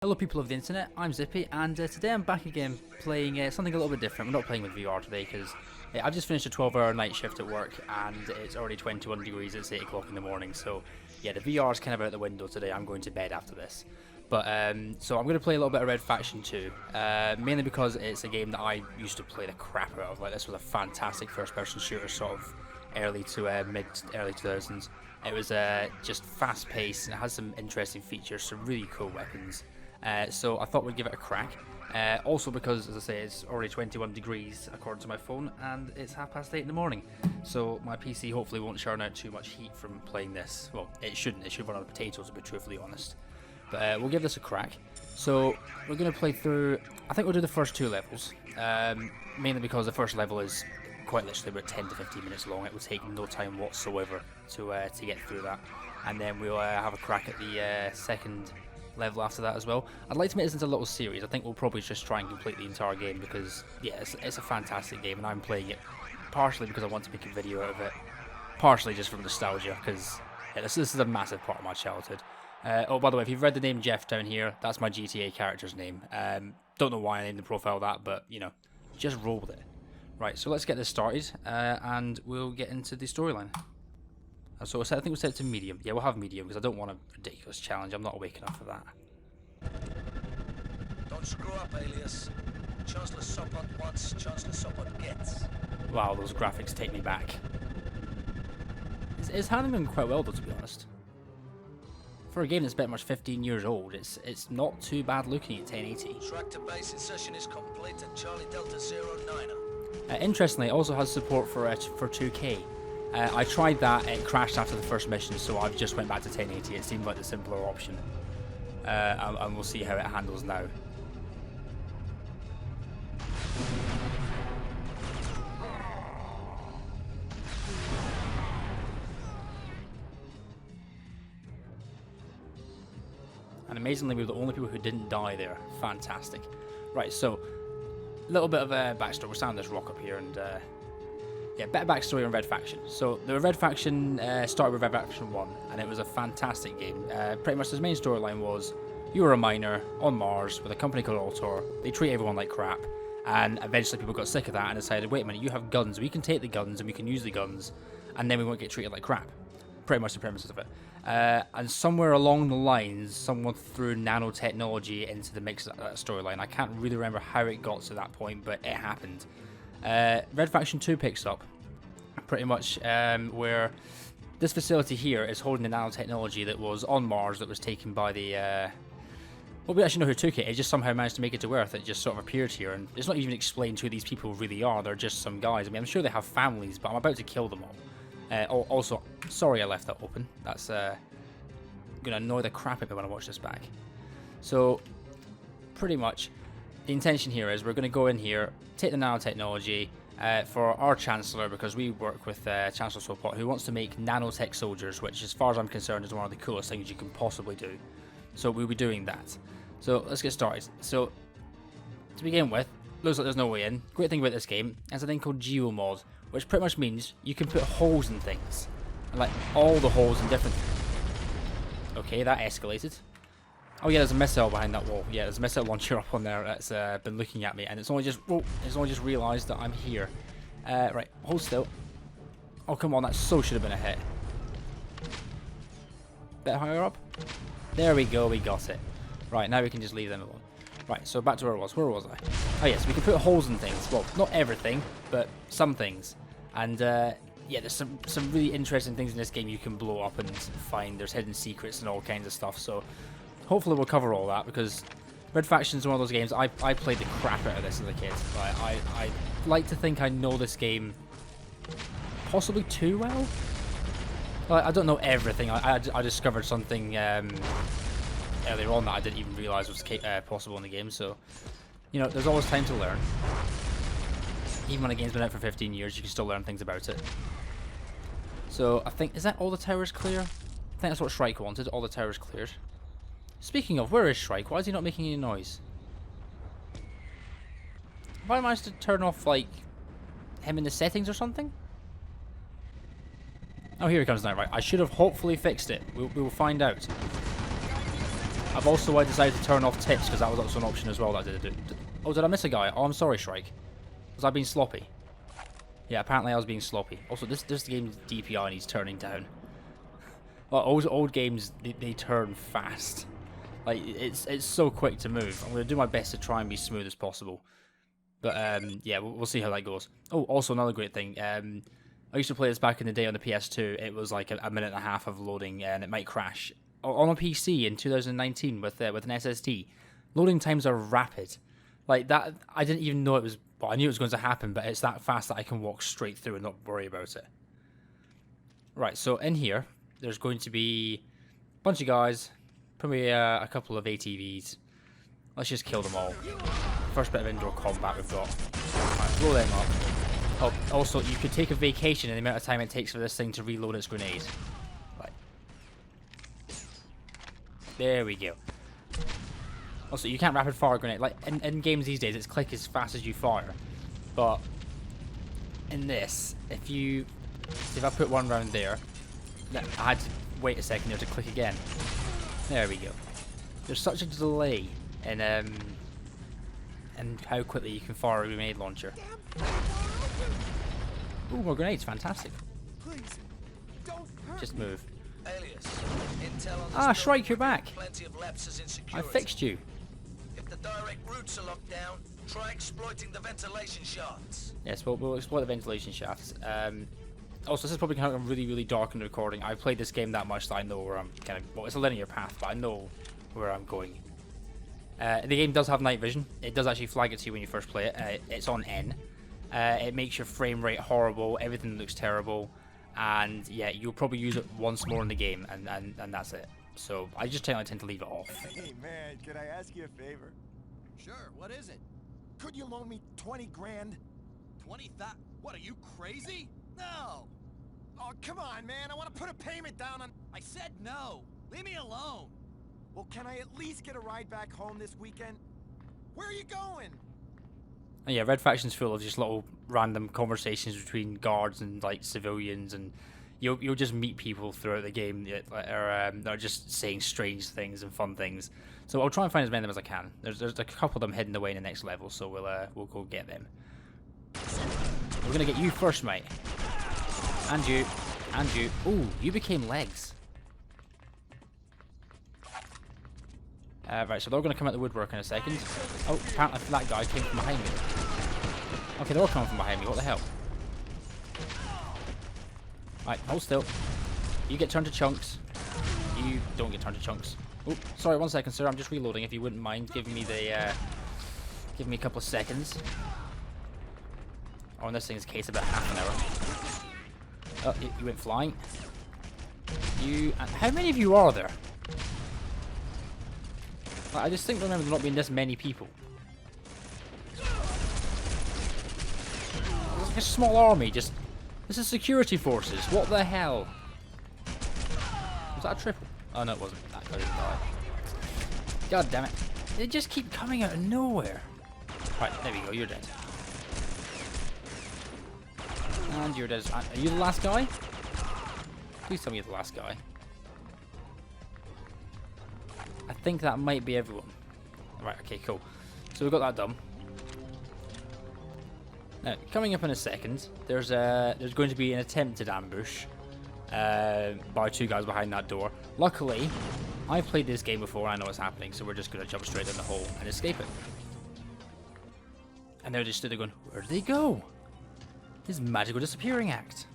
Hello people of the internet, I'm Zippy, and today I'm back again playing something a little bit different. We're not playing with VR today because I've just finished a 12-hour night shift at work and it's already 21 degrees, it's 8 o'clock in the morning, so yeah, the VR is kind of out the window today. I'm going to bed after this. But so I'm going to play a little bit of Red Faction 2, mainly because it's a game that I used to play the crap out of. Like, this was a fantastic first-person shooter, sort of early to mid-early 2000s. It was just fast-paced and it has some interesting features, some really cool weapons. So I thought we'd give it a crack. Also because, as I say, it's already 21 degrees according to my phone, and it's 8:30 in the morning. So my PC hopefully won't churn out too much heat from playing this. Well, it shouldn't. It should run out of potatoes, to be truthfully honest. But we'll give this a crack. So we're going to play through. I think we'll do the first two levels, mainly because the first level is quite literally about 10 to 15 minutes long. It will take no time whatsoever to get through that, and then we'll have a crack at the second level after that as well. I'd like to make this into a little series. I think we'll probably just try and complete the entire game because, yeah, it's a fantastic game, and I'm playing it partially because I want to make a video out of it, partially just from nostalgia because yeah, this is a massive part of my childhood. Oh, by the way, if you've read the name Jeff down here, that's my GTA character's name. Don't know why I named the profile that, but, you know, just roll with it. Right, so let's get this started, and we'll get into the storyline. So I think we'll set it to medium. Yeah, we'll have medium because I don't want a ridiculous challenge. I'm not awake enough for that. Don't screw up, alias. Chancellor Sopot wants, Chancellor Sopot gets. Wow, those graphics take me back. It's handling them quite well though, to be honest. For a game that's pretty much 15 years old, it's not too bad looking at 1080. Track to base insertion is complete at Charlie Delta 09er. Interestingly, it also has support for 2K. I tried that, it crashed after the first mission, so I've just went back to 1080. It seemed like the simpler option. And we'll see how it handles now. And amazingly, we were the only people who didn't die there. Fantastic. Right, so, a little bit of a backstory. We're standing on this rock up here, and yeah, better backstory on Red Faction. So the Red Faction started with Red Faction 1, and it was a fantastic game. Pretty much the main storyline was you were a miner on Mars with a company called Altor. They treat everyone like crap, and eventually people got sick of that and decided, wait a minute, you have guns, we can take the guns and we can use the guns, and then we won't get treated like crap. Pretty much the premises of it. And somewhere along the lines, someone threw nanotechnology into the mix of that storyline. I can't really remember how it got to that point, but it happened. Red Faction 2 picks up pretty much where this facility here is holding the nanotechnology that was on Mars that was taken by the well, we actually know who took it. It just somehow managed to make it to Earth. It just sort of appeared here, and it's not even explained who these people really are. They're just some guys. I mean, I'm sure they have families, but I'm about to kill them all. Also, sorry I left that open. That's gonna annoy the crap out of me when I watch this back. So pretty much the intention here is we're going to go in here, take the nanotechnology for our Chancellor, because we work with Chancellor Sopot, who wants to make nanotech soldiers, which as far as I'm concerned is one of the coolest things you can possibly do. So we'll be doing that. So let's get started. So to begin with, looks like there's no way in. Great thing about this game is a thing called geomod, which pretty much means you can put holes in things. And like all the holes in different... Okay, that escalated. Oh yeah, there's a missile behind that wall. Yeah, there's a missile launcher up on there that's been looking at me, and it's only just realised that I'm here. Right, hold still. Oh come on, that so should have been a hit. Bit higher up. There we go, we got it. Right, now we can just leave them alone. Right, so back to where I was. Where was I? Oh yes, we can put holes in things. Well, not everything, but some things. And yeah, there's some really interesting things in this game you can blow up and find. There's hidden secrets and all kinds of stuff. So hopefully we'll cover all that, because Red Faction is one of those games, I played the crap out of this as a kid. I like to think I know this game possibly too well. I don't know everything. I discovered something earlier on that I didn't even realise was possible in the game, so, you know, there's always time to learn. Even when a game's been out for 15 years, you can still learn things about it. So, I think, is that all the towers clear? I think that's what Shrike wanted, all the towers cleared. Speaking of, where is Shrike? Why is he not making any noise? Have I managed to turn off, like, him in the settings or something? Oh, here he comes now. Right, I should have hopefully fixed it. We will find out. I've also decided to turn off tips because that was also an option as well that I did. Oh, did I miss a guy? Oh, I'm sorry, Shrike. Was I being sloppy? Yeah, apparently I was being sloppy. Also, this game's DPI needs turning down. Well, old games, they turn fast. Like, it's so quick to move. I'm going to do my best to try and be smooth as possible. But, yeah, we'll see how that goes. Oh, also another great thing. I used to play this back in the day on the PS2. It was like a minute and a half of loading, and it might crash. On a PC in 2019 with an SSD, loading times are rapid. Like that, I didn't even know it was. Well, I knew it was going to happen, but it's that fast that I can walk straight through and not worry about it. Right, so in here, there's going to be a bunch of guys, probably a couple of ATVs. Let's just kill them all. First bit of indoor combat we've got. Right, blow them up. Oh, also, you could take a vacation in the amount of time it takes for this thing to reload its grenade. Right. There we go. Also, you can't rapid fire a grenade. Like, in games these days, it's click as fast as you fire. But in this, if I put one round there, I had to wait a second there to click again. There we go. There's such a delay in how quickly you can fire a grenade launcher. Ooh, more grenades, fantastic. Just move. Alias, intel on Ah, this Shrike, you're building, back. plenty of lapses in I security. fixed you. If the direct routes are locked down, try exploiting the ventilation shafts. Yes, we'll exploit the ventilation shafts. Also, this is probably kind of really, really dark in the recording. I've played this game that much that I know where I'm kind of... Well, it's a linear path, but I know where I'm going. The game does have night vision. It does actually flag it to you when you first play it. It's on N. It makes your frame rate horrible. Everything looks terrible. And yeah, you'll probably use it once more in the game, and that's it. So I just tend to leave it off. Hey man, can I ask you a favor? Sure, what is it? Could you loan me 20 grand? 20,000? What, are you crazy? No! Oh, come on, man. I want to put a payment down on... I said no! Leave me alone! Well, can I at least get a ride back home this weekend? Where are you going? And yeah, Red Faction's full of just little random conversations between guards and like civilians, and you'll just meet people throughout the game that are just saying strange things and fun things. So I'll try and find as many of them as I can. There's a couple of them hidden away in the next level, so we'll go get them. We're gonna get you first, mate. And you. And you. Ooh, you became legs. Right, so they're going to come out the woodwork in a second. Oh, apparently that guy came from behind me. Okay, they're all coming from behind me. What the hell? Right, hold still. You get turned to chunks. You don't get turned to chunks. Oh, sorry, 1 second, sir. I'm just reloading. If you wouldn't mind giving me the, give me a couple of seconds. Oh, in this thing's case, about half an hour. Oh, you went flying. How many of you are there? I just think remember there not being this many people. It's like a small army, just... This is security forces, what the hell? Was that a triple? Oh no, it wasn't. That guy didn't die. God damn it. They just keep coming out of nowhere. Right, there we go, you're dead. And you're dead. Are you the last guy? Please tell me you're the last guy. I think that might be everyone. Right, okay, cool. So we've got that done. Now, coming up in a second, there's going to be an attempted ambush by two guys behind that door. Luckily, I've played this game before, I know what's happening, so we're just going to jump straight in the hole and escape it. And they're just stood there going, where did they go? This magical disappearing act.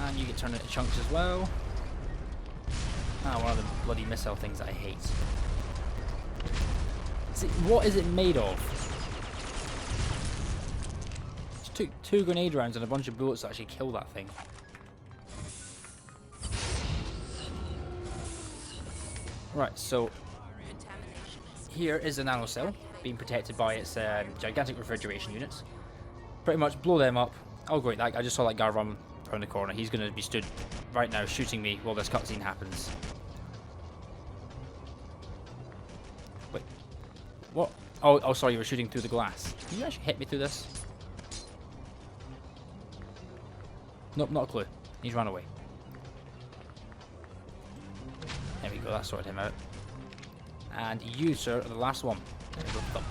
And you get turned into chunks as well. Ah, one of the bloody missile things that I hate. See, what is it made of? Just took 2 grenade rounds and a bunch of bullets to actually kill that thing. Right, so here is the nanocell being protected by its gigantic refrigeration units. Pretty much blow them up. Oh great, I just saw that guy run around the corner. He's going to be stood right now shooting me while this cutscene happens. Wait, what? Oh, sorry, you were shooting through the glass. Can you actually hit me through this? Nope, not a clue. He's run away. There we go, that sorted him out. And you, sir, are the last one. There we go, thump.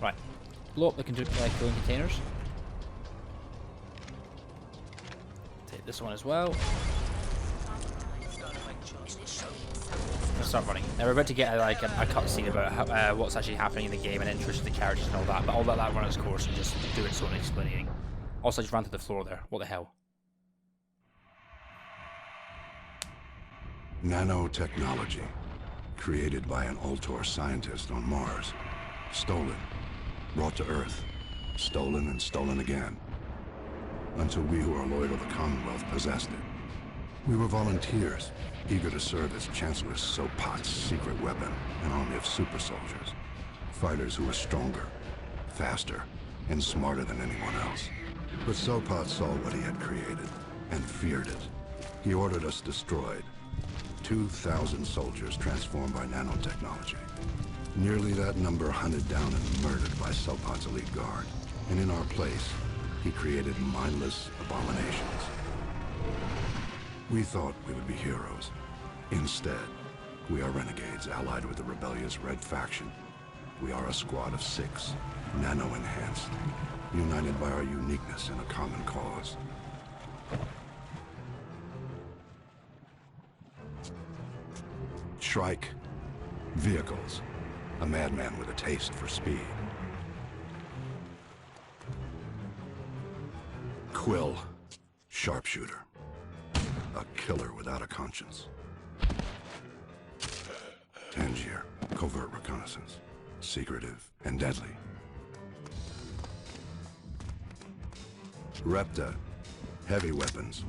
Right. Blow up the cooling containers. Take this one as well. Let's start running. Now we're about to get a cutscene about how, what's actually happening in the game and introduce the characters and all that, but I'll let that run its course and just do its own explaining. Also, I just ran to the floor there. What the hell? Nanotechnology, created by an Ultor scientist on Mars, stolen, brought to Earth, stolen and stolen again, until we who are loyal to the Commonwealth possessed it. We were volunteers, eager to serve as Chancellor Sopot's secret weapon, an army of super soldiers, fighters who were stronger, faster, and smarter than anyone else. But Sopot saw what he had created, and feared it. He ordered us destroyed. 2,000 soldiers transformed by nanotechnology. Nearly that number hunted down and murdered by Sopot's elite guard. And in our place, he created mindless abominations. We thought we would be heroes. Instead, we are renegades allied with the rebellious Red Faction. We are a squad of 6, nano-enhanced, united by our uniqueness in a common cause. Shrike, vehicles, a madman with a taste for speed. Quill, sharpshooter, a killer without a conscience. Tangier, covert reconnaissance, secretive and deadly. Repta, heavy weapons,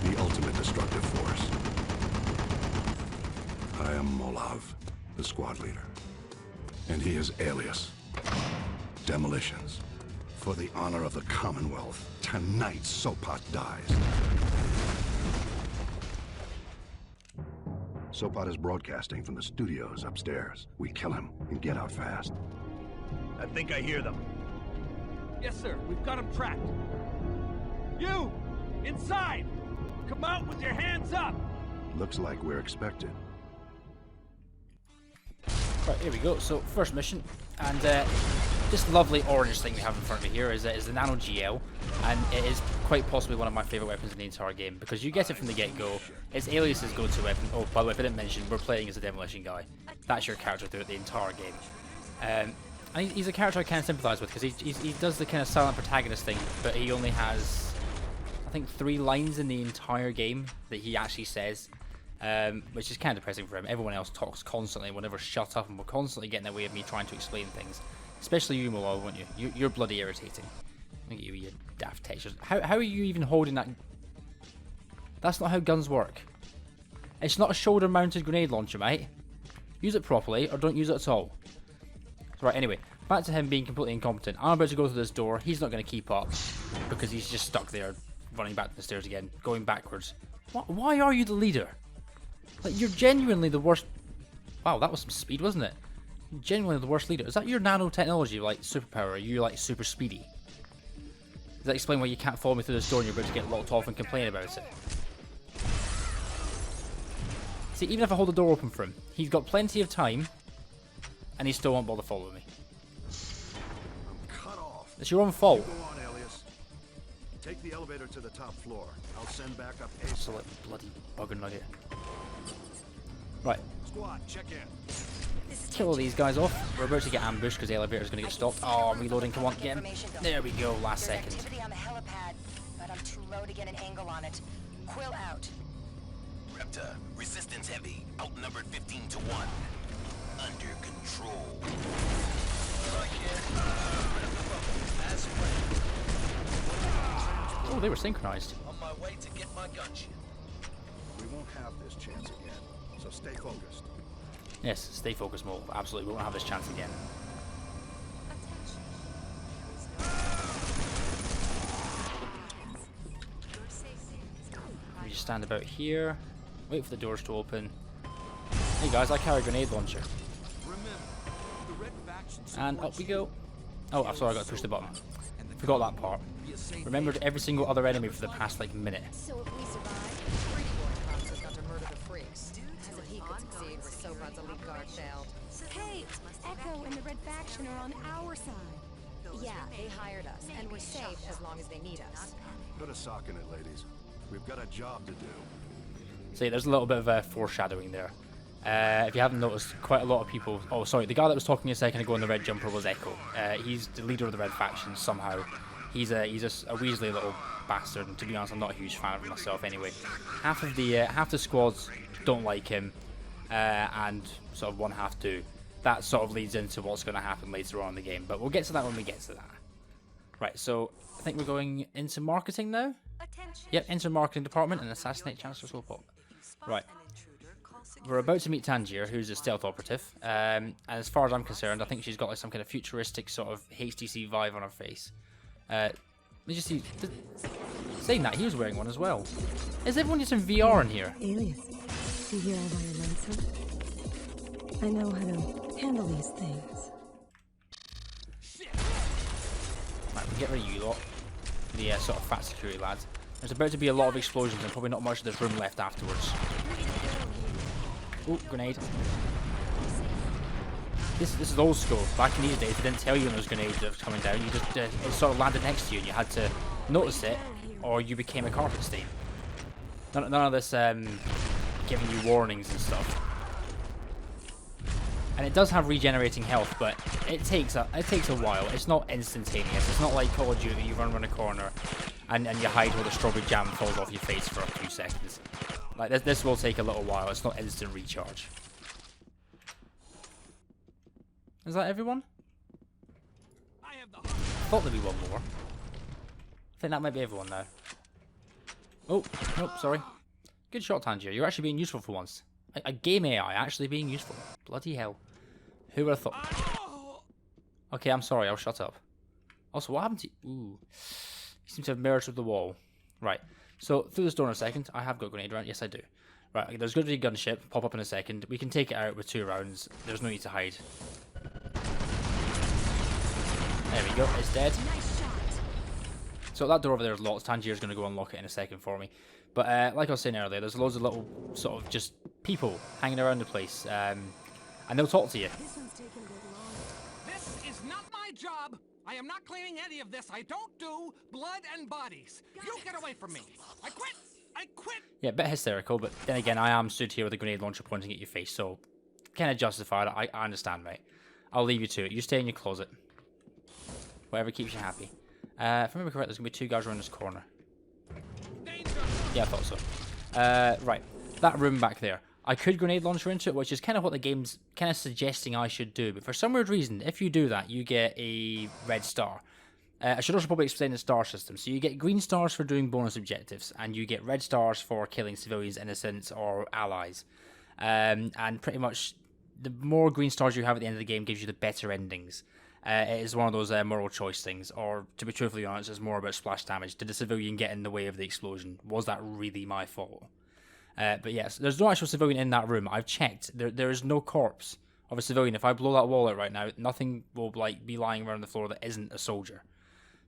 the ultimate destructive force. I am Molav, the squad leader. And he is Alias. Demolitions. For the honor of the Commonwealth, tonight Sopot dies. Sopot is broadcasting from the studios upstairs. We kill him and get out fast. I think I hear them. Yes, sir. We've got them tracked. You! Inside! Come out with your hands up! Looks like we're expected. Right, here we go. So, first mission. And this lovely orange thing we have in front of me here is the Nano GL. And it is quite possibly one of my favourite weapons in the entire game. Because you get it from the get-go. It's Alias's go-to weapon. Oh, by the way, if I didn't mention, we're playing as a demolition guy. That's your character throughout the entire game. And he's a character I can sympathise with. Because he does the kind of silent protagonist thing. But he only has, I think, 3 lines in the entire game that he actually says. Which is kind of depressing for him. Everyone else talks constantly, will never shut up, and will constantly get in the way of me trying to explain things. Especially you, Mola, won't you? You're bloody irritating. Look at you, you daft textures. How are you even holding that? That's not how guns work. It's not a shoulder-mounted grenade launcher, mate. Use it properly, or don't use it at all. Right, anyway, back to him being completely incompetent. I'm about to go through this door. He's not going to keep up, because he's just stuck there, running back to the stairs again, going backwards. Why are you the leader? Like, you're genuinely the worst. Wow, that was some speed, wasn't it? You're genuinely the worst leader. Is that your nanotechnology, like, superpower? Are you, like, super speedy? Does that explain why you can't follow me through this door and you're about to get locked off and complain about it? See, even if I hold the door open for him, he's got plenty of time, and he still won't bother following me. Cut off. It's your own fault. Go on, Alias. Take the elevator to the top floor. I'll send back up So, like, bloody bugger nugget. Right. Squad, check in. Kill all these guys off. We're about to get ambushed because the elevator's going to get stopped. Oh, I'm reloading. Come on, get him. There we go. Last second. Activity on the helipad, but I'm too low to get an angle on it. Quill out. Repta, resistance heavy, outnumbered 15 to 1. Under control. Oh, they were synchronized. On my way to get my gunship. We won't have this chance again, so stay focused. Yes, stay focused, Mo. Absolutely, we won't have this chance again. We just stand about here, wait for the doors to open. Hey guys, I carry a grenade launcher. Remember, the Red Faction And up we go. Oh, I'm sorry, I got to push the button. and the Forgot that part. Remembered every single other enemy for the past like minute. So if we survive, Freeborn comes has got to murder the freaks. As if he could succeed where Sopad's elite guard failed. Hey, Echo and the Red Faction are on our side. Yeah, they hired us, and we're safe as long as they need us. Put a sock in it, ladies. We've got a job to do. See, there's a little bit of foreshadowing there. If you haven't noticed, quite a lot of people... Oh, sorry, the guy that was talking a second ago in the red jumper was Echo. He's the leader of the Red Faction somehow. He's a Weasley little bastard, and to be honest, I'm not a huge fan of him myself anyway. Half the squads don't like him, and sort of one half do. That sort of leads into what's going to happen later on in the game, but we'll get to that when we get to that. Right, so I think we're going into marketing now. Yep, into marketing department and assassinate Chancellor Slowpoke. Right. We're about to meet Tangier, who's a stealth operative, and as far as I'm concerned, I think she's got like some kind of futuristic sort of HTC vibe on her face. Let me just see. Saying that, he was wearing one as well. Is everyone just in VR in here? Alias, do you hear all by your lonesome? I know how to handle these things. Right, we'll get rid of you lot. The sort of fat security lads. There's about to be a lot of explosions and probably not much of this room left afterwards. Oh, grenade. This is old school. Back in these days, they didn't tell you when there was grenades that was coming down. You just it sort of landed next to you, and you had to notice it, or you became a carpet stain. None of this giving you warnings and stuff. And it does have regenerating health, but it takes a while. It's not instantaneous. It's not like Call of Duty. You run around a corner, and you hide while the strawberry jam falls off your face for a few seconds. Like this will take a little while. It's not instant recharge. Is that everyone? I thought there'd be one more. I think that might be everyone now. Oh, nope, sorry. Good shot, Tangier. You're actually being useful for once. A game AI actually being useful. Bloody hell. Who would have thought? Okay, I'm sorry. I'll shut up. Also, what happened to you? Ooh. You seem to have merged with the wall. Right. So, through this door in a second. I have got a grenade round. Yes, I do. Right, okay, there's going to be a gunship. Pop up in a second. We can take it out with 2 rounds. There's no need to hide. There we go. It's dead. So that door over there is locked. Tangier's going to go unlock it in a second for me. But like I was saying earlier, there's loads of little sort of just people hanging around the place. And they'll talk to you. This is not my job. I am not cleaning any of this. I don't do blood and bodies. You get away from me. I quit. I quit. Yeah, a bit hysterical, but then again, I am stood here with a grenade launcher pointing at your face, so kind of justified. I understand, mate. I'll leave you to it. You stay in your closet. Whatever keeps you happy. If I remember correct, there's going to be 2 guys around this corner. Yeah, I thought so. Right, that room back there. I could grenade launcher into it, which is kind of what the game's kind of suggesting I should do. But for some weird reason, if you do that, you get a red star. I should also probably explain the star system. So you get green stars for doing bonus objectives, and you get red stars for killing civilians, innocents, or allies. And pretty much, the more green stars you have at the end of the game gives you the better endings. It is one of those moral choice things, or to be truthfully honest, it's more about splash damage. Did the civilian get in the way of the explosion? Was that really my fault? But yes, there's no actual civilian in that room. I've checked. There is no corpse of a civilian. If I blow that wall out right now, nothing will be lying around the floor that isn't a soldier.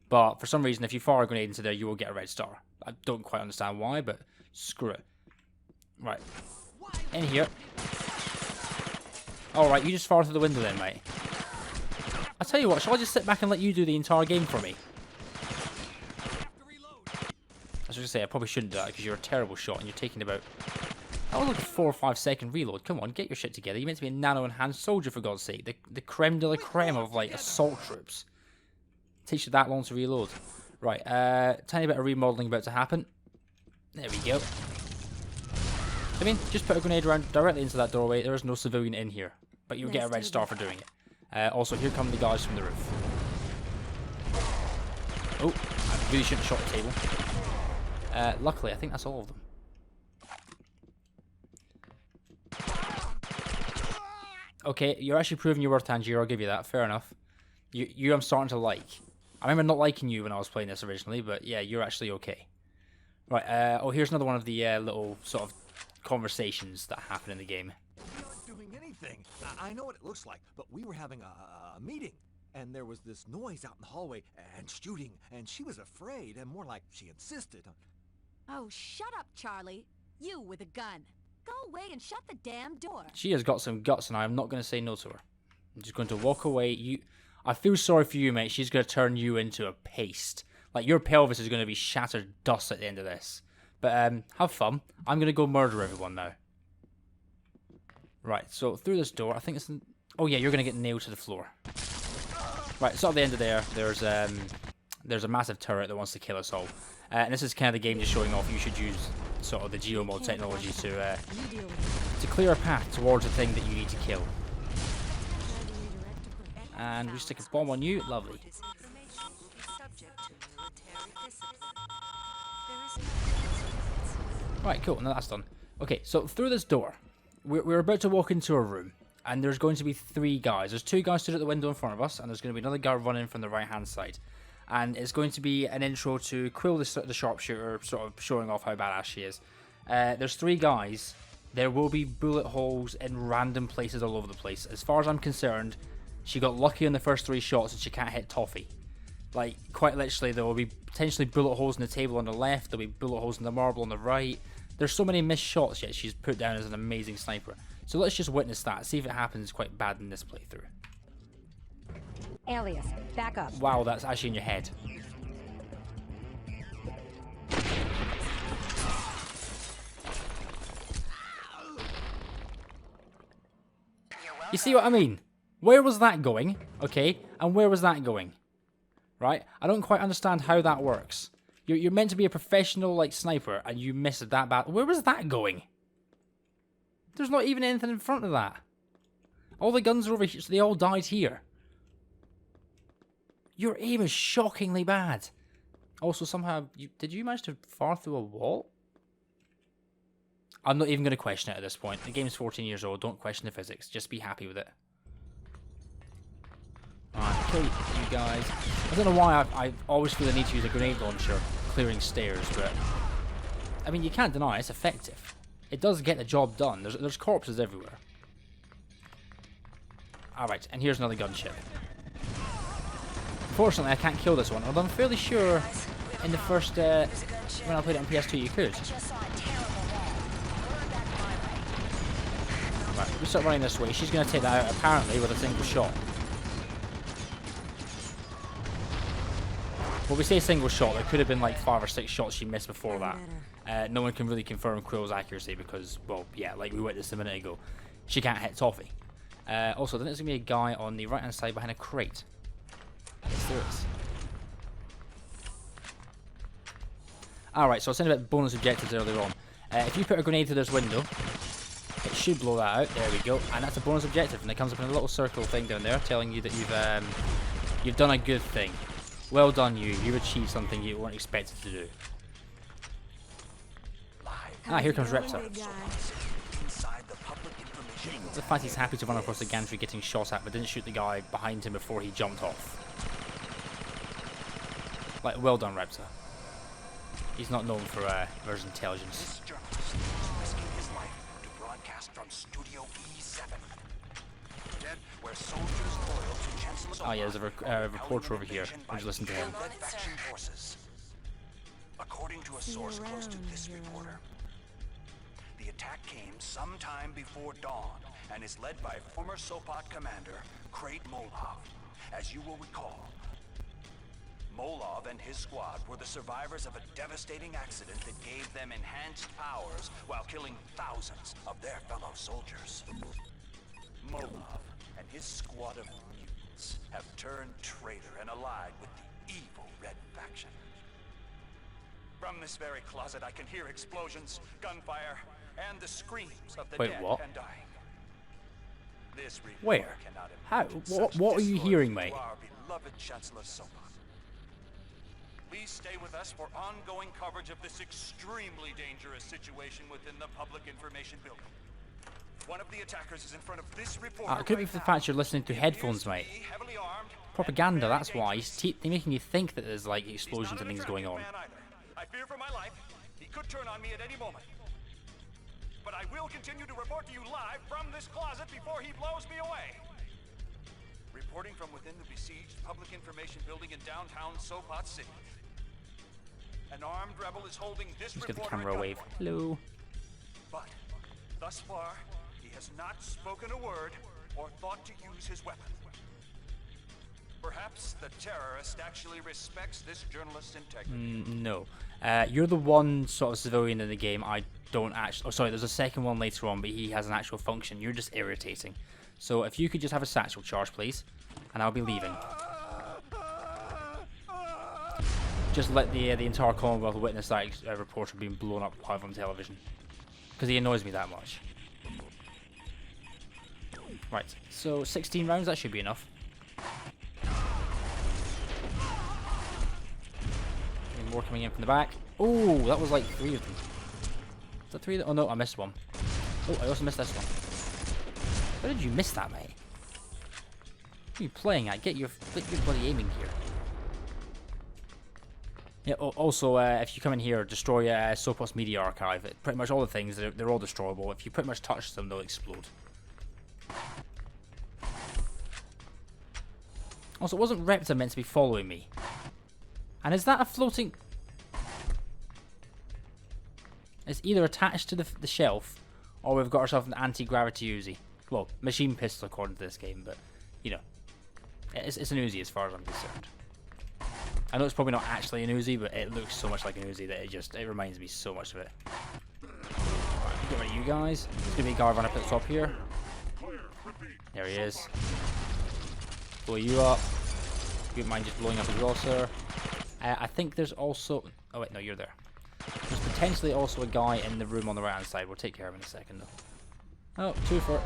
But for some reason, if you fire a grenade into there, you will get a red star. I don't quite understand why, but screw it. Right. In here. Alright, you just fire through the window then, mate. I'll tell you what, shall I just sit back and let you do the entire game for me? I was going to say, I probably shouldn't do that because you're a terrible shot and you're taking about... That was like a 4 or 5 second reload. Come on, get your shit together. You're meant to be a nano-enhanced soldier, for God's sake. The creme de la creme of, like, assault troops. It takes you that long to reload. Right, tiny bit of remodeling about to happen. There we go. I mean, just put a grenade around directly into that doorway. There is no civilian in here. But you'll get a red star for doing it. Also, here come the guys from the roof. Oh, I really shouldn't have shot the table. Luckily, I think that's all of them. Okay, you're actually proving your worth, Tangier. I'll give you that. Fair enough. You I'm starting to like. I remember not liking you when I was playing this originally, but yeah, you're actually okay. Right, oh, here's another one of the little sort of conversations that happen in the game. We aren't doing anything. I know what it looks like, but we were having a meeting. And there was this noise out in the hallway, and shooting, and she was afraid, and more like she insisted. Oh, shut up, Charlie. You with a gun. Go away and shut the damn door. She has got some guts, and I'm not going to say no to her. I'm just going to walk away. I feel sorry for you, mate. She's going to turn you into a paste. Like, your pelvis is going to be shattered dust at the end of this. But, have fun. I'm going to go murder everyone now. Right, so through this door, I think it's... Oh, yeah, you're going to get nailed to the floor. Right, so at the end of there, there's a massive turret that wants to kill us all. And this is kind of the game just showing off you should use sort of the geomod technology to clear a path towards the thing that you need to kill. And we stick a bomb on you. Lovely. Right, cool. Now that's done. Okay, so through this door, we're about to walk into a room. And there's going to be 3 guys. There's 2 guys stood at the window in front of us. And there's going to be another guy running from the right-hand side. And it's going to be an intro to Quill the sharpshooter, sort of showing off how badass she is. There's 3 guys. There will be bullet holes in random places all over the place. As far as I'm concerned, she got lucky on the first 3 shots and she can't hit Toffee. Like, quite literally, there will be potentially bullet holes in the table on the left. There'll be bullet holes in the marble on the right. There's so many missed shots, yet she's put down as an amazing sniper. So let's just witness that, see if it happens quite bad in this playthrough. Alias, back up. Wow, that's actually in your head. You see what I mean? Where was that going? Okay, and where was that going? Right? I don't quite understand how that works. You're meant to be a professional, like, sniper, and you missed it that bad. Where was that going? There's not even anything in front of that. All the guns are over here, so they all died here. Your aim is shockingly bad. Also, somehow, did you manage to fire through a wall? I'm not even going to question it at this point. The game's 14 years old. Don't question the physics. Just be happy with it. Alright, kill you guys. I don't know why I always feel the need to use a grenade launcher clearing stairs, but... I mean, you can't deny it's effective. It does get the job done. There's corpses everywhere. Alright, and here's another gunship. Unfortunately, I can't kill this one, although I'm fairly sure in the first, when I played it on PS2, you could. Right, we start running this way. She's going to take that out, apparently, with a single shot. Well, we say single shot. There could have been like 5 or 6 shots she missed before that. No one can really confirm Quill's accuracy because, well, yeah, like we witnessed a minute ago, she can't hit Toffee. Also, then there's going to be a guy on the right-hand side behind a crate. Yes, there is. Alright, so I said about bonus objectives earlier on. If you put a grenade through this window, it should blow that out. There we go. And that's a bonus objective. And it comes up in a little circle thing down there telling you that you've done a good thing. Well done, you. You've achieved something you weren't expected to do. Ah, here comes Reptar. The fact he's happy to run across the gantry getting shot at, but didn't shoot the guy behind him before he jumped off. Like, well done, Reptar. He's not known for his intelligence. Oh yeah, there's a reporter over here. I'll just listen to him. According to a source close to this reporter, the attack came sometime before dawn and is led by former Sopot commander Crate Molov. As you will recall, Molov and his squad were the survivors of a devastating accident that gave them enhanced powers while killing thousands of their fellow soldiers. Molov and his squad of mutants have turned traitor and allied with the evil Red faction. From this very closet, I can hear explosions, gunfire, and the screams of the dead and dying. This where? How? What are you hearing, mate? Our beloved Chancellor Sopot. Please stay with us for ongoing coverage of this extremely dangerous situation within the Public Information Building. One of the attackers is in front of this reporter. It could be for the fact you're listening to headphones, mate. Propaganda, that's why. They're making you think that there's like explosions and things going on. I fear for my life. He could turn on me at any moment. But I will continue to report to you live from this closet before he blows me away. Reporting from within the besieged public information building in downtown Sopat City. An armed rebel is holding this Let's give the reporter camera a at wave. gunpoint. Hello. But thus far, he has not spoken a word or thought to use his weapon. Perhaps the terrorist actually respects this journalist's integrity. No. You're the one sort of civilian in the game I don't actually... Oh, sorry, there's a second one later on, but he has an actual function. You're just irritating. So if you could just have a satchel charge, please, and I'll be leaving. Just let the entire Commonwealth witness that reporter being blown up live on television. Because he annoys me that much. Right, so 16 rounds, that should be enough. And more coming in from the back. Oh, that was like 3 of them. Is that 3 of them? Oh no, I missed one. Oh, I also missed this one. Where did you miss that, mate? What are you playing at? Get your bloody aiming gear. Yeah, also, if you come in here, destroy Sopot's media archive. Pretty much all the things, they're all destroyable. If you pretty much touch them, they'll explode. Also, wasn't Repta meant to be following me? And is that a floating... It's either attached to the shelf, or we've got ourselves an anti-gravity Uzi. Well, machine pistol according to this game, but, you know. It's an Uzi as far as I'm concerned. I know it's probably not actually an Uzi, but it looks so much like an Uzi that it reminds me so much of it. Right, get rid of you guys. There's going to be a guy running up at the top here. There he is. Blow you up. You wouldn't mind just blowing up as well, sir. I think there's also... Oh wait, no, you're there. There's potentially also a guy in the room on the right hand side. We'll take care of him in a second though. Oh, 2 for...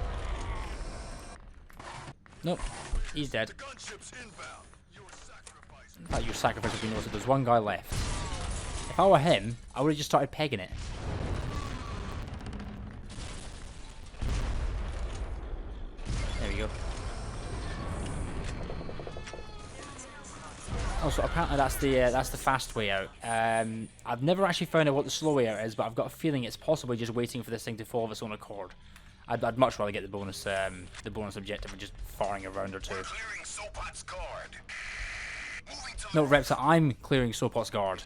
Nope, he's dead. In fact, your sacrifice has been noted. There's one guy left. If I were him, I would have just started pegging it. There we go. Also, apparently that's the fast way out. I've never actually found out what the slow way out is, but I've got a feeling it's possibly just waiting for this thing to fall of its own accord. I'd much rather get the bonus objective and just farting a round or 2. No, Repta, I'm clearing Sopot's guard.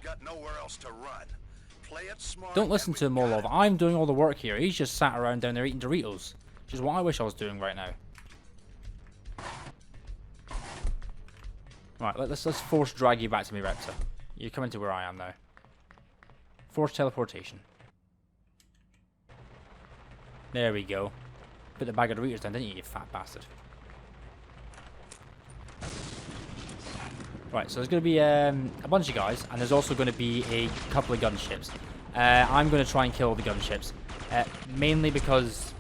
Don't listen to Molov. I'm doing all the work here. He's just sat around down there eating Doritos, which is what I wish I was doing right now. Right, let's force drag you back to me, Repta. You're coming to where I am now. Force teleportation. There we go. Put the bag of Doritos down, didn't you fat bastard? Right, so there's going to be a bunch of guys, and there's also going to be a couple of gunships. I'm going to try and kill the gunships, mainly because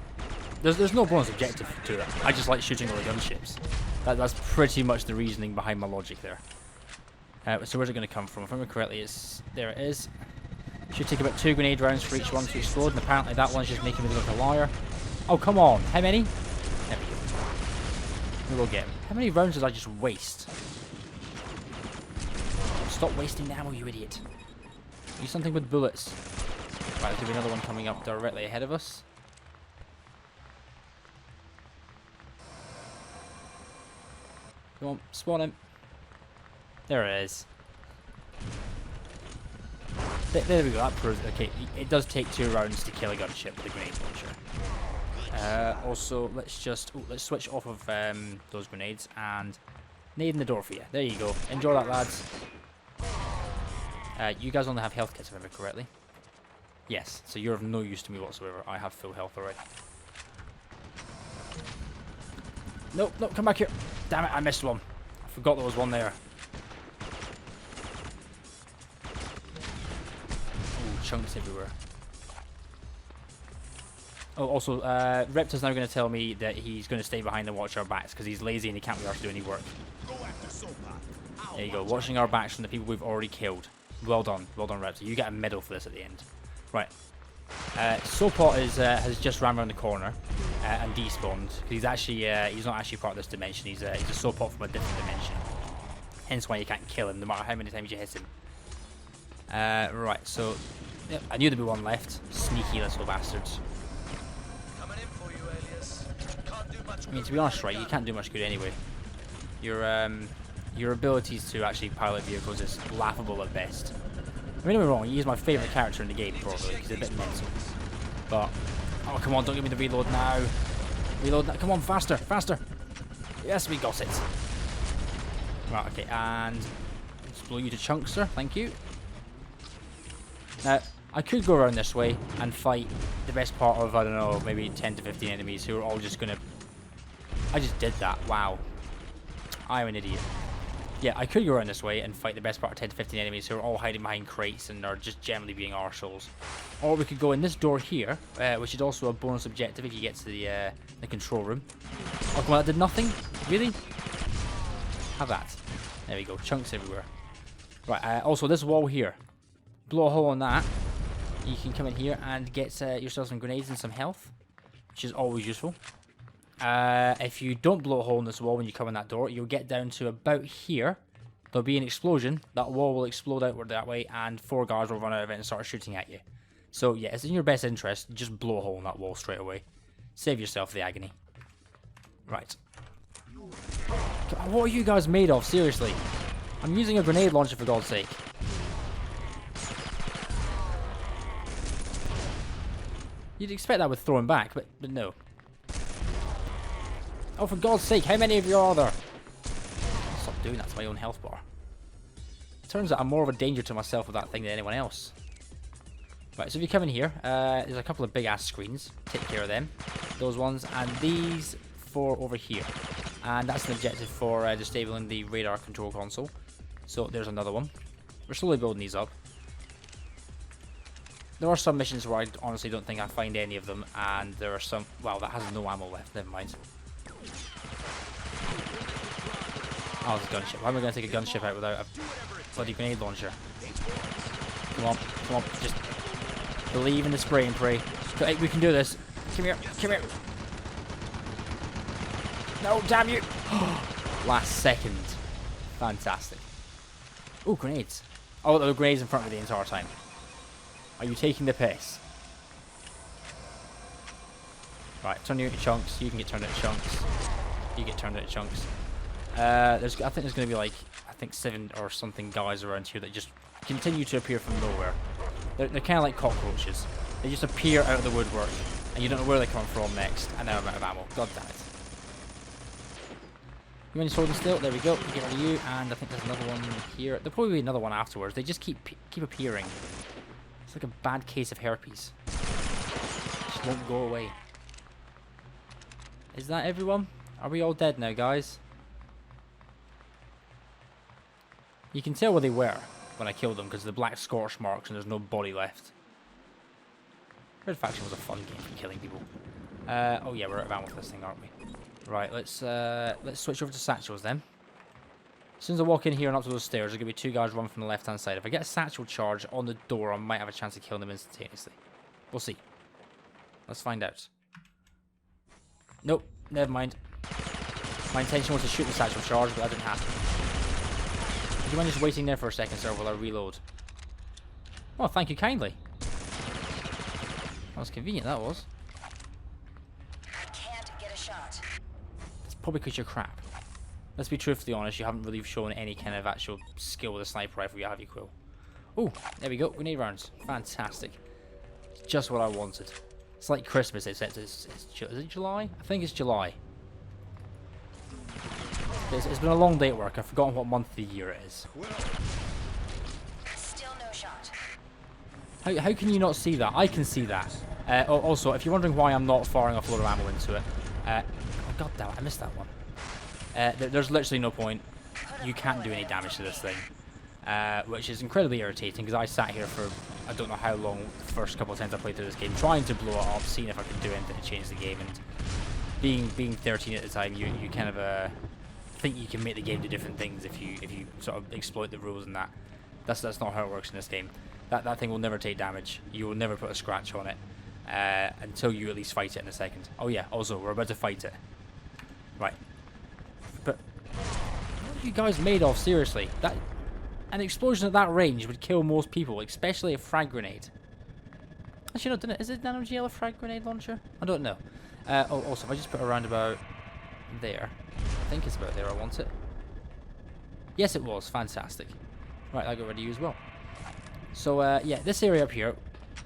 there's no bonus objective to it. I just like shooting all the gunships. That's pretty much the reasoning behind my logic there. So where's it going to come from? If I remember correctly, there it is. Should take about 2 grenade rounds for each one to explode, and apparently that one's just making me look like a liar. Oh, come on. How many? There we go. We will get him. How many rounds did I just waste? Stop wasting the ammo, you idiot. Use something with bullets. Right, there's going to be another one coming up directly ahead of us. Come on, spawn him. There it is. There we go, that proves... Okay, it does take 2 rounds to kill a gunship with a grenade launcher. Also, let's switch off of those grenades and nade in the door for you. There you go. Enjoy that, lads. You guys only have health kits, if I remember correctly. Yes, so you're of no use to me whatsoever. I have full health already. Nope, nope, come back here. Damn it, I missed one. I forgot there was one there. Ooh, chunks everywhere. Oh, also, Repta's now going to tell me that he's going to stay behind and watch our backs because he's lazy and he can't be asked to do any work. There you go, watching our backs from the people we've already killed. Well done, Repta. You get a medal for this at the end. Right. Sopot has just ran around the corner and despawned. He's not actually part of this dimension. He's a Sopot from a different dimension. Hence why you can't kill him, no matter how many times you hit him. Right, so yep, I knew there'd be one left. Sneaky little bastards. Coming in for you, Alias. Can't do much. I mean, to be honest, right, you can't do much good anyway. Your abilities to actually pilot vehicles is laughable at best. I mean, don't get me wrong, he's my favourite character in the game, probably. He's a bit mental. But, oh, come on, don't give me the reload now. Reload now. Come on, faster, faster. Yes, we got it. Right, okay, and let's blow you to chunks, sir. Thank you. Now, I could go around this way and fight the best part of, I don't know, maybe 10 to 15 enemies who are all just going to... I just did that. Wow. I'm an idiot. Yeah, I could go around this way and fight the best part of 10 to 15 enemies who are all hiding behind crates and are just generally being arseholes. Or we could go in this door here, which is also a bonus objective if you get to the control room. Oh, come on, that did nothing? Really? Have that. There we go, chunks everywhere. Right, also this wall here. Blow a hole on that. You can come in here and get yourself some grenades and some health, which is always useful. If you don't blow a hole in this wall when you come in that door, you'll get down to about here. There'll be an explosion. That wall will explode outward that way, and 4 guards will run out of it and start shooting at you. So yeah, it's in your best interest. Just blow a hole in that wall straight away. Save yourself the agony. Right. What are you guys made of? Seriously. I'm using a grenade launcher for God's sake. You'd expect that with throwing back, but no. Oh, for God's sake, how many of you are there? Stop doing that to my own health bar. Turns out I'm more of a danger to myself with that thing than anyone else. Right, so if you come in here, there's a couple of big-ass screens. Take care of them. Those ones, and these 4 over here. And that's an objective for disabling the radar control console. So there's another one. We're slowly building these up. There are some missions where I honestly don't think I find any of them, and there are some... Well, that has no ammo left, never mind. Oh, it's a gunship. How am I going to take a gunship out without a bloody grenade launcher? Come on, come on, just believe in the spray and pray. Hey, we can do this. Come here, come here. No, damn you! Last second. Fantastic. Oh, grenades. Oh, there were grenades in front of me the entire time. Are you taking the piss? Right, turn you into chunks. You can get turned into chunks. You get turned into chunks. I think there's going to be like, 7 or something guys around here that just continue to appear from nowhere. They're kind of like cockroaches. They just appear out of the woodwork, and you don't know where they come from next. And now I'm out of ammo. God damn it. You want to holding still? There we go. Get rid of you, and I think there's another one here. There'll probably be another one afterwards. They just keep appearing. It's like a bad case of herpes. Just won't go away. Is that everyone? Are we all dead now, guys? You can tell where they were when I killed them because of the black scorch marks and there's no body left. Red Faction was a fun game for killing people. Oh yeah, we're out of ammo for this thing, aren't we? Right, let's switch over to satchels then. As soon as I walk in here and up to those stairs, there's going to be 2 guys running from the left-hand side. If I get a satchel charge on the door, I might have a chance of killing them instantaneously. We'll see. Let's find out. Nope, never mind. My intention was to shoot the satchel charge, but that didn't happen. Would you mind just waiting there for a second, sir, while I reload? Oh, thank you kindly. That was convenient, that was. I can't get a shot. It's probably because you're crap. Let's be truthfully honest, you haven't really shown any kind of actual skill with a sniper rifle, have you, Quill? Oh, there we go, grenade rounds. Fantastic. It's just what I wanted. It's like Christmas, is it July? I think it's July. It's been a long day at work. I've forgotten what month of the year it is. Still no shot. How can you not see that? I can see that. Also, if you're wondering why I'm not firing off a load of ammo into it, oh god damn it, I missed that one. There's literally no point. You can't do any damage to this thing, which is incredibly irritating because I sat here for I don't know how long the first couple of times I played through this game, trying to blow it up, seeing if I could do anything to change the game, and being 13 at the time, you kind of think you can make the game do different things if you sort of exploit the rules and that. That's not how it works in this game. That thing will never take damage. You will never put a scratch on it until you at least fight it in a second. Oh yeah, also we're about to fight it. Right. But what are you guys made of? Seriously, an explosion at that range would kill most people, especially a frag grenade. Actually, no, didn't it? Is it Nano GL a frag grenade launcher? I don't know. Also, if I just put a roundabout there, I think it's about there I want it. Yes, it was. Fantastic. Right, I got rid of you as well. So, yeah, this area up here,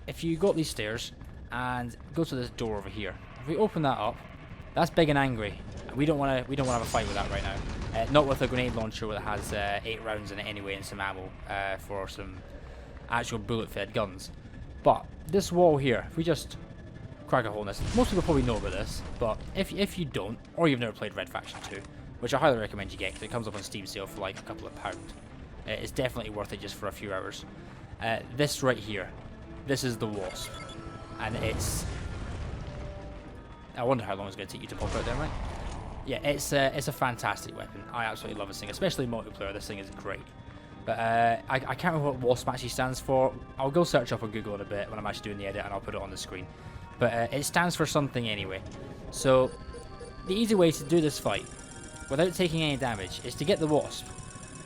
if you go up these stairs and go to this door over here, if we open that up, that's big and angry. We don't want to have a fight with that right now. Not with a grenade launcher that has 8 rounds in it anyway and some ammo for some actual bullet-fed guns. But this wall here, if we just crack a hole in this, most people probably know about this, but if you don't, or you've never played Red Faction 2, which I highly recommend you get because it comes up on Steam sale for like a couple of pounds. It's definitely worth it just for a few hours. This right here, this is the Wasp, and it's... I wonder how long it's going to take you to pop out there, right? Yeah, it's a fantastic weapon. I absolutely love this thing, especially multiplayer. This thing is great. But I can't remember what Wasp actually stands for. I'll go search up on Google in a bit when I'm actually doing the edit, and I'll put it on the screen. But it stands for something anyway. So the easy way to do this fight, without taking any damage, is to get the Wasp,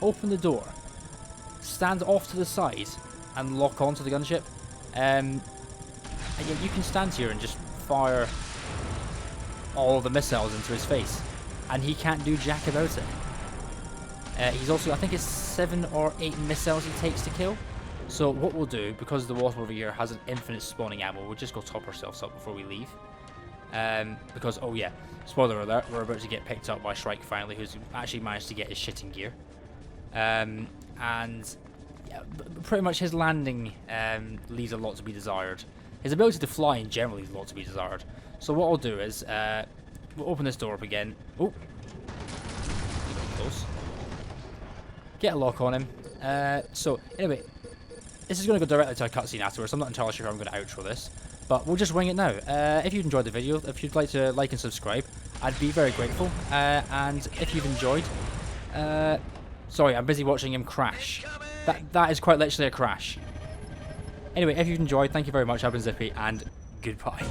open the door, stand off to the side, and lock onto the gunship. And yeah, you can stand here and just fire all the missiles into his face, and he can't do jack about it. He's also, I think it's 7 or 8 missiles he takes to kill. So what we'll do, because the Wasp over here has an infinite spawning ammo, we'll just go top ourselves up before we leave. Because, oh yeah, spoiler alert, we're about to get picked up by Shrike finally, who's actually managed to get his shit in gear. And yeah, pretty much his landing leaves a lot to be desired. His ability to fly in general leaves a lot to be desired. So what I'll do is, we'll open this door up again. Oh, close. Get a lock on him. So anyway, this is going to go directly to a cutscene afterwards. I'm not entirely sure how I'm going to outro this, but we'll just wing it now. If you've enjoyed the video, if you'd like to like and subscribe, I'd be very grateful. And if you've enjoyed, sorry, I'm busy watching him crash. That is quite literally a crash. Anyway, if you've enjoyed, thank you very much. I've been Zippy, and goodbye.